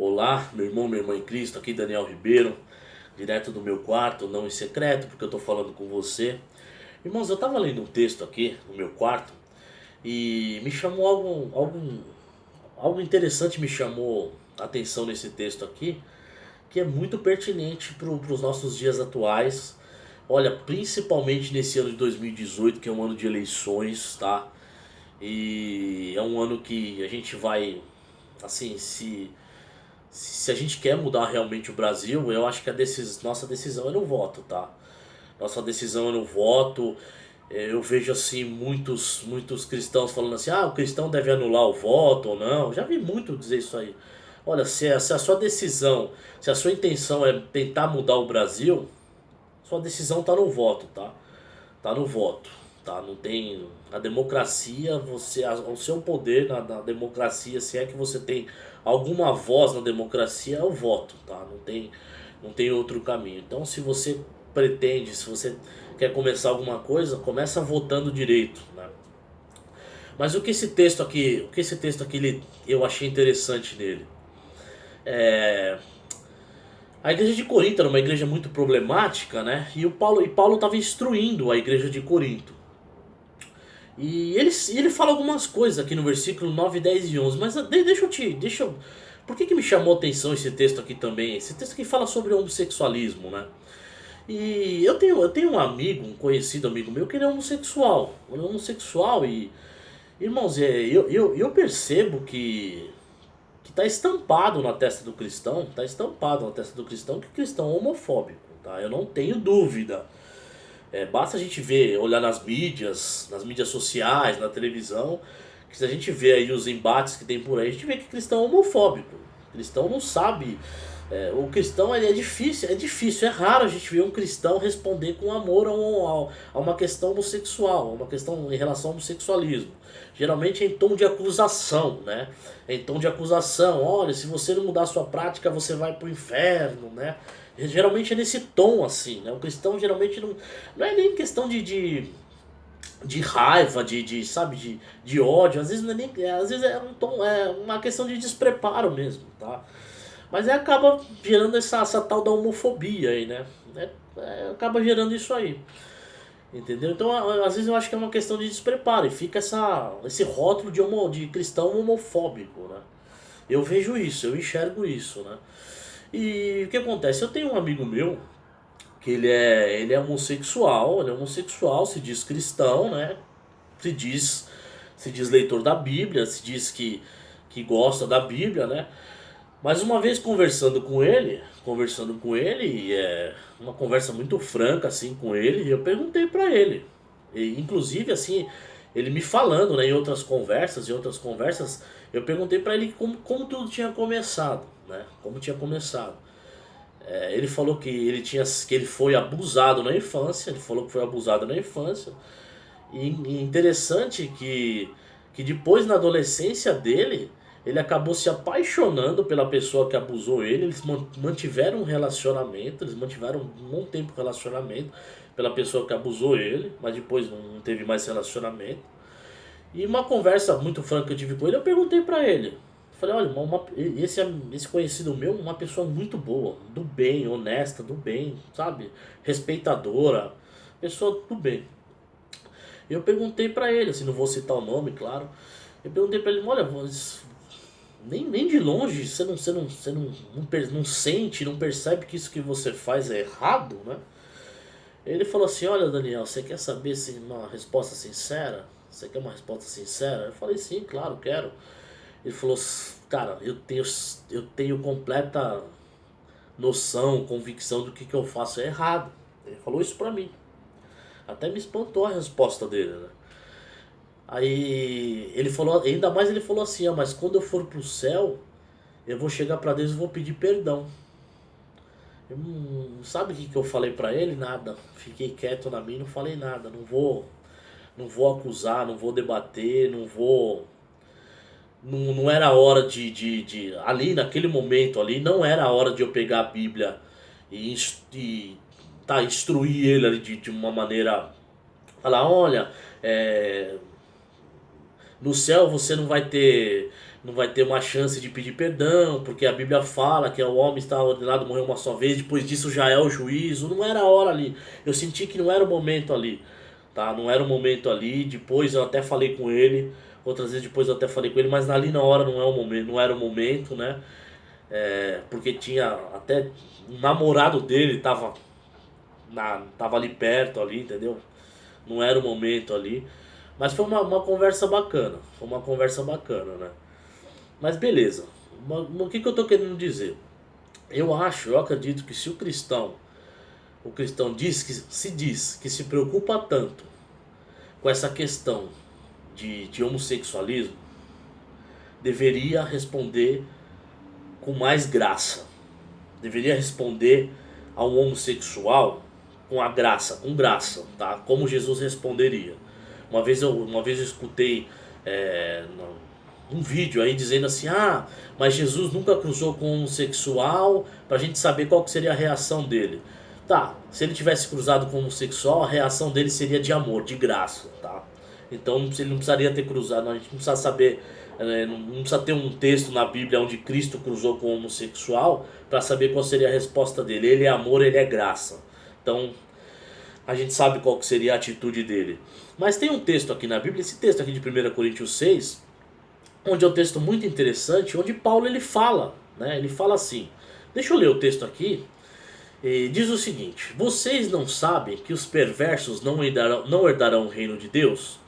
Olá, meu irmão, minha irmã em Cristo, aqui Daniel Ribeiro, direto do meu quarto, não em secreto, porque eu estou falando com você. Irmãos, eu estava lendo um texto aqui no meu quarto e me chamou algo interessante, me chamou a atenção nesse texto aqui, que é muito pertinente para os nossos dias atuais. Olha, principalmente nesse ano de 2018, que é um ano de eleições, tá? E é um ano que a gente vai, assim, se a gente quer mudar realmente o Brasil, eu acho que nossa decisão é no voto, tá? Nossa decisão é no voto. Eu vejo assim muitos cristãos falando assim: ah, o cristão deve anular o voto ou não. Já vi muito dizer isso aí. Olha, se a sua decisão, se a sua intenção é tentar mudar o Brasil, sua decisão tá no voto, tá? Tá no voto, tá? Não tem a democracia, o seu poder na democracia, se é que você tem alguma voz na democracia, é o voto, tá? Não tem outro caminho. Então, se você pretende, se você quer começar alguma coisa, começa votando direito, né? Mas eu achei interessante nele. É, a igreja de Corinto era uma igreja muito problemática, né? E Paulo estava instruindo a igreja de Corinto. E ele fala algumas coisas aqui no versículo 9, 10 e 11. Mas por que me chamou a atenção esse texto aqui também? Esse texto aqui fala sobre homossexualismo, né? E eu tenho um amigo, um conhecido amigo meu, que ele é homossexual. Ele é homossexual e... Irmãos, eu percebo que tá estampado na testa do cristão, tá estampado na testa do cristão que o cristão é homofóbico, tá? Eu não tenho dúvida. Basta a gente ver, olhar nas mídias sociais, na televisão, que se a gente vê aí os embates que tem por aí, a gente vê que cristão é homofóbico. Cristão não sabe. O cristão é difícil, é raro a gente ver um cristão responder com amor a uma questão homossexual, a uma questão em relação ao homossexualismo. Geralmente é em tom de acusação, né? É em tom de acusação, olha, se você não mudar a sua prática, você vai pro inferno, né? Geralmente é nesse tom assim, né? O cristão geralmente não é nem questão de raiva, sabe, de ódio, às vezes não é nem, às vezes é um tom, é uma questão de despreparo mesmo, tá? Mas acaba gerando essa tal da homofobia aí, né? Acaba gerando isso aí. Entendeu? Então, às vezes eu acho que é uma questão de despreparo e fica esse rótulo de cristão homofóbico, né? Eu vejo isso, eu enxergo isso, né? E o que acontece? Eu tenho um amigo meu que ele é homossexual, se diz cristão, né? Se diz, se diz leitor da Bíblia, se diz que gosta da Bíblia, né? Mas uma vez conversando com ele, uma conversa muito franca assim com ele, eu perguntei pra ele. Inclusive assim, ele me falando, né, em outras conversas, eu perguntei pra ele como tudo tinha começado, né? Como tinha começado. Ele falou que ele foi abusado na infância, ele falou que foi abusado na infância. E interessante que depois na adolescência dele, ele acabou se apaixonando pela pessoa que abusou ele. Eles mantiveram um relacionamento, eles mantiveram um bom tempo relacionamento pela pessoa que abusou ele, mas depois não teve mais relacionamento. E uma conversa muito franca que eu tive com ele, eu perguntei pra ele. Falei, olha, esse conhecido meu, uma pessoa muito boa, do bem, honesta, do bem, sabe? Respeitadora, pessoa do bem. Eu perguntei pra ele, assim, não vou citar o nome, claro. Eu perguntei pra ele, olha, nem de longe você não sente, não percebe que isso que você faz é errado, né? Ele falou assim, olha Daniel, você quer saber assim, uma resposta sincera? Você quer uma resposta sincera? Eu falei, sim, claro, quero. Ele falou, cara, eu tenho completa noção, convicção do que eu faço é errado. Ele falou isso pra mim. Até me espantou a resposta dele, né? Aí ele falou, ainda mais ele falou assim, ó, mas quando eu for pro céu, eu vou chegar pra Deus e vou pedir perdão. Sabe o que eu falei pra ele? Nada. Fiquei quieto na minha, não falei nada. Não vou acusar, não vou debater, não vou. Não era a hora ali naquele momento ali, não era a hora de eu pegar a Bíblia e tá, instruir ele ali de uma maneira. Falar, olha, é, No céu você não vai ter uma chance de pedir perdão, porque a Bíblia fala que o homem está ordenado a morrer uma só vez, depois disso já é o juízo. Não era a hora ali. Eu senti que não era o momento ali, tá? Não era o momento ali. Depois eu até falei com ele, outras vezes depois eu até falei com ele, mas ali na hora não é o momento, não era o momento, né? Porque tinha até o namorado dele tava ali perto ali, entendeu? Não era o momento ali. Mas foi uma conversa bacana. Foi uma conversa bacana, né? Mas beleza. O que eu tô querendo dizer? Eu acredito que se o cristão diz que se preocupa tanto com essa questão de homossexualismo, deveria responder com mais graça. Deveria responder ao homossexual com graça, tá? Como Jesus responderia. Uma vez eu escutei um vídeo aí dizendo assim: ah, mas Jesus nunca cruzou com um homossexual pra gente saber qual que seria a reação dele. Tá, se ele tivesse cruzado com um homossexual, a reação dele seria de amor, de graça, tá? Então ele não precisaria ter cruzado, a gente não precisa saber, não precisa ter um texto na Bíblia onde Cristo cruzou com um homossexual para saber qual seria a resposta dele. Ele é amor, ele é graça. Então a gente sabe qual que seria a atitude dele. Mas tem um texto aqui na Bíblia, esse texto aqui de 1 Coríntios 6, onde é um texto muito interessante, onde Paulo ele fala, né? Ele fala assim, deixa eu ler o texto aqui, e diz o seguinte: vocês não sabem que os perversos não herdarão o reino de Deus?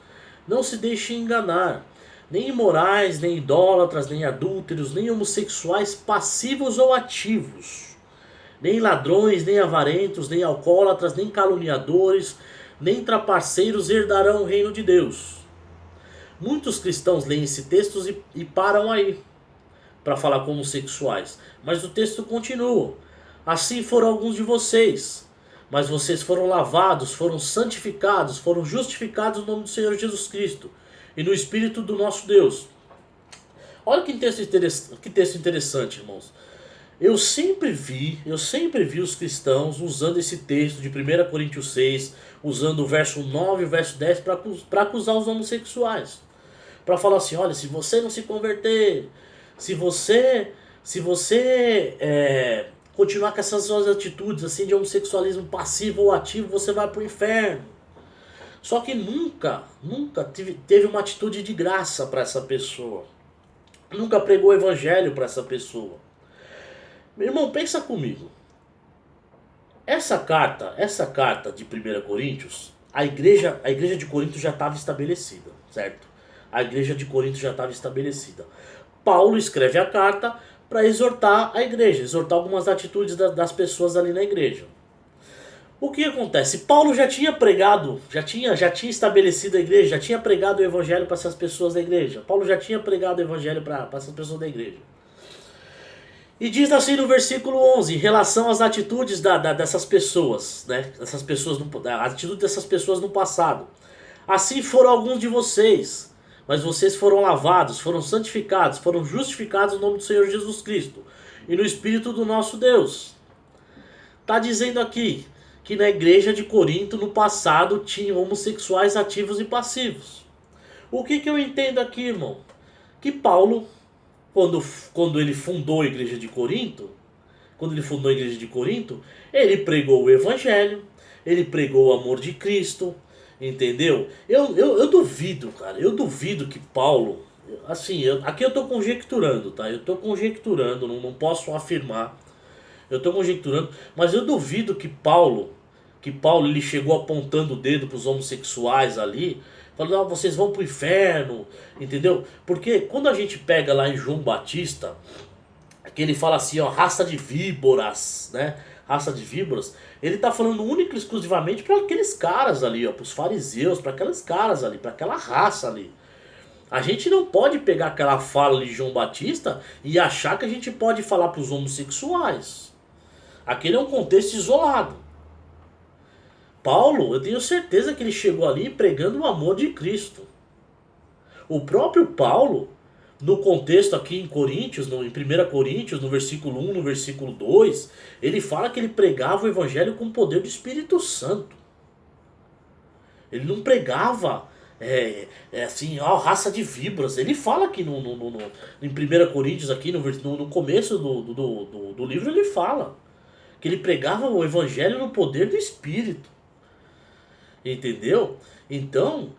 Não se deixem enganar, nem imorais, nem idólatras, nem adúlteros, nem homossexuais passivos ou ativos, nem ladrões, nem avarentos, nem alcoólatras, nem caluniadores, nem trapaceiros herdarão o reino de Deus. Muitos cristãos leem esse texto e param aí para falar com homossexuais, mas o texto continua: assim foram alguns de vocês, mas vocês foram lavados, foram santificados, foram justificados no nome do Senhor Jesus Cristo e no Espírito do nosso Deus. Olha que texto interessante, irmãos. Eu sempre vi os cristãos usando esse texto de 1 Coríntios 6, usando o verso 9 e o verso 10 para acusar os homossexuais. Para falar assim: olha, se você não se converter, se você continuar com essas suas atitudes assim de homossexualismo passivo ou ativo, você vai pro inferno. Só que nunca teve uma atitude de graça para essa pessoa. Nunca pregou o evangelho para essa pessoa. Meu irmão, pensa comigo. Essa carta de 1 Coríntios, a igreja de Corinto já estava estabelecida, certo? A igreja de Corinto já estava estabelecida. Paulo escreve a carta para exortar a igreja, exortar algumas atitudes das pessoas ali na igreja. O que acontece? Paulo já tinha pregado, já tinha estabelecido a igreja, já tinha pregado o evangelho para essas pessoas da igreja. Paulo já tinha pregado o evangelho para essas pessoas da igreja. E diz assim no versículo 11, em relação às atitudes dessas pessoas, né? A atitude dessas pessoas no passado. Assim foram alguns de vocês, mas vocês foram lavados, foram santificados, foram justificados no nome do Senhor Jesus Cristo e no Espírito do nosso Deus. Está dizendo aqui que na igreja de Corinto, no passado, tinham homossexuais ativos e passivos. O que eu entendo aqui, irmão? Que Paulo, quando ele fundou a igreja de Corinto, ele pregou o evangelho, ele pregou o amor de Cristo, entendeu? Eu duvido, cara, eu duvido que Paulo, assim, aqui eu estou conjecturando, tá? Eu estou conjecturando, não posso afirmar, eu estou conjecturando, mas eu duvido que Paulo ele chegou apontando o dedo para os homossexuais ali, falando: ah, vocês vão pro inferno, entendeu? Porque quando a gente pega lá em João Batista, que ele fala assim, ó, raça de víboras, né? Raça de víboras, ele tá falando única e exclusivamente para aqueles caras ali, ó, pros fariseus, para aqueles caras ali, para aquela raça ali. A gente não pode pegar aquela fala de João Batista e achar que a gente pode falar para os homossexuais. Aquele é um contexto isolado. Paulo, eu tenho certeza que ele chegou ali pregando o amor de Cristo. O próprio Paulo, no contexto aqui em Coríntios, em 1 Coríntios, no versículo 1, no versículo 2, ele fala que ele pregava o evangelho com o poder do Espírito Santo. Ele não pregava é assim, ó, raça de víboras. Ele fala aqui em 1 Coríntios, aqui no começo do livro, ele fala que ele pregava o evangelho no poder do Espírito. Entendeu? Então,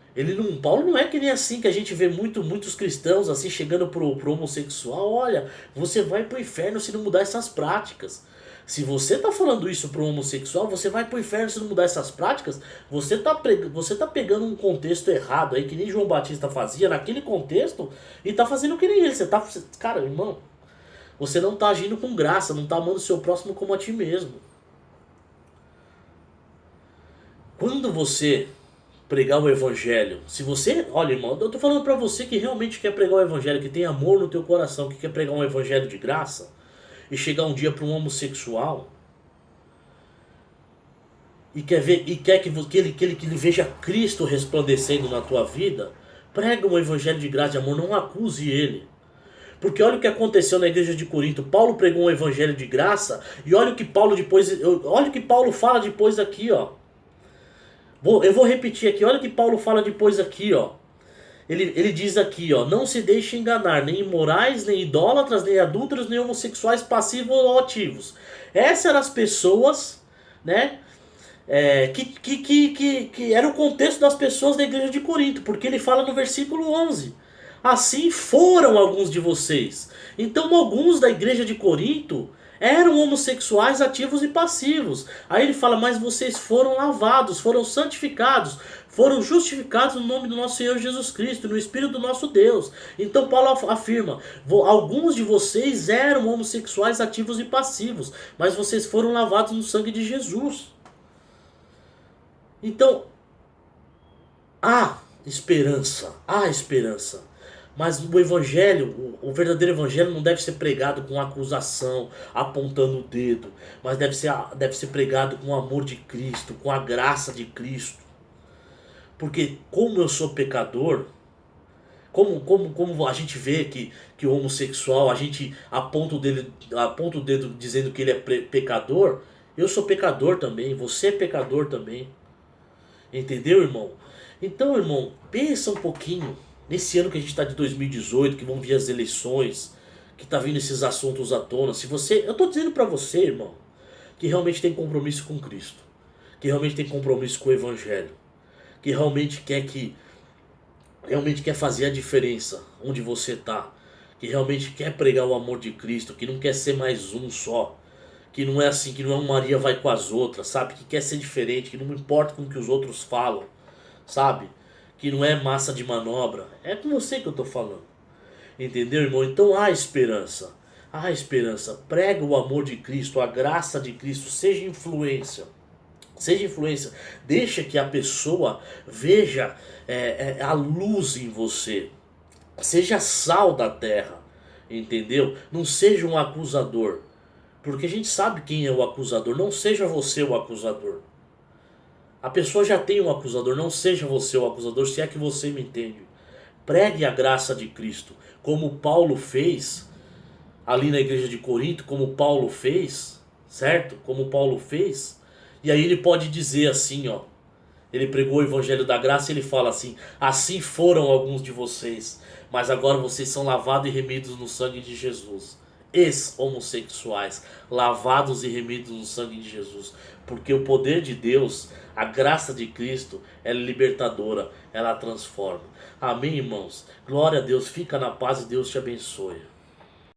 Paulo não é que nem assim que a gente vê muitos cristãos assim chegando pro homossexual. Olha, você vai pro inferno se não mudar essas práticas. Se você tá falando isso pro homossexual, você vai pro inferno se não mudar essas práticas. Você tá pegando um contexto errado aí, que nem João Batista fazia naquele contexto, e tá fazendo que nem ele. Cara, irmão, você não tá agindo com graça, não tá amando o seu próximo como a ti mesmo. Quando você pregar o evangelho, se você, olha, irmão, eu tô falando pra você que realmente quer pregar o evangelho, que tem amor no teu coração, que quer pregar um evangelho de graça, e chegar um dia pra um homossexual e quer ver e quer que ele veja Cristo resplandecendo na tua vida, prega um evangelho de graça e amor, não acuse ele. Porque olha o que aconteceu na igreja de Corinto. Paulo pregou um evangelho de graça, e olha o que Paulo fala depois aqui, ó. Eu vou repetir aqui, olha o que Paulo fala depois aqui, ó. Ele diz aqui, ó: não se deixe enganar, nem imorais, nem idólatras, nem adúlteros, nem homossexuais passivos ou ativos. Essas eram as pessoas, né? Que era o contexto das pessoas da igreja de Corinto, porque ele fala no versículo 11: assim foram alguns de vocês. Então, alguns da igreja de Corinto eram homossexuais ativos e passivos. Aí ele fala: mas vocês foram lavados, foram santificados, foram justificados no nome do nosso Senhor Jesus Cristo, no Espírito do nosso Deus. Então Paulo afirma: alguns de vocês eram homossexuais ativos e passivos, mas vocês foram lavados no sangue de Jesus. Então, há esperança, há esperança. Mas o evangelho, o verdadeiro evangelho não deve ser pregado com acusação, apontando o dedo, mas deve ser pregado com o amor de Cristo, com a graça de Cristo. Porque como eu sou pecador, como a gente vê que o homossexual, a gente aponta o dedo dizendo que ele é pecador, eu sou pecador também, você é pecador também. Entendeu, irmão? Então, irmão, pensa um pouquinho nesse ano que a gente está de 2018, que vão vir as eleições, que tá vindo esses assuntos à tona. Eu tô dizendo pra você, irmão, que realmente tem compromisso com Cristo, que realmente tem compromisso com o Evangelho, que realmente quer fazer a diferença onde você tá, que realmente quer pregar o amor de Cristo, que não quer ser mais um só, que não é assim, que não é um Maria vai com as outras, sabe? Que quer ser diferente, que não importa com o que os outros falam, sabe? Que não é massa de manobra. É com você que eu tô falando. Entendeu, irmão? Então há esperança. Há esperança. Prega o amor de Cristo, a graça de Cristo, seja influência. Seja influência. Deixa que a pessoa veja a luz em você. Seja sal da terra. Entendeu? Não seja um acusador. Porque a gente sabe quem é o acusador. Não seja você o acusador. A pessoa já tem um acusador. Não seja você o acusador, se é que você me entende. Pregue a graça de Cristo. Como Paulo fez ali na igreja de Corinto. Como Paulo fez. Certo? Como Paulo fez. E aí ele pode dizer assim, ó. Ele pregou o evangelho da graça e ele fala assim: assim foram alguns de vocês, mas agora vocês são lavados e remidos no sangue de Jesus. Ex-homossexuais, lavados e remidos no sangue de Jesus. Porque o poder de Deus, a graça de Cristo, ela é libertadora, ela transforma. Amém, irmãos? Glória a Deus, fica na paz e Deus te abençoe.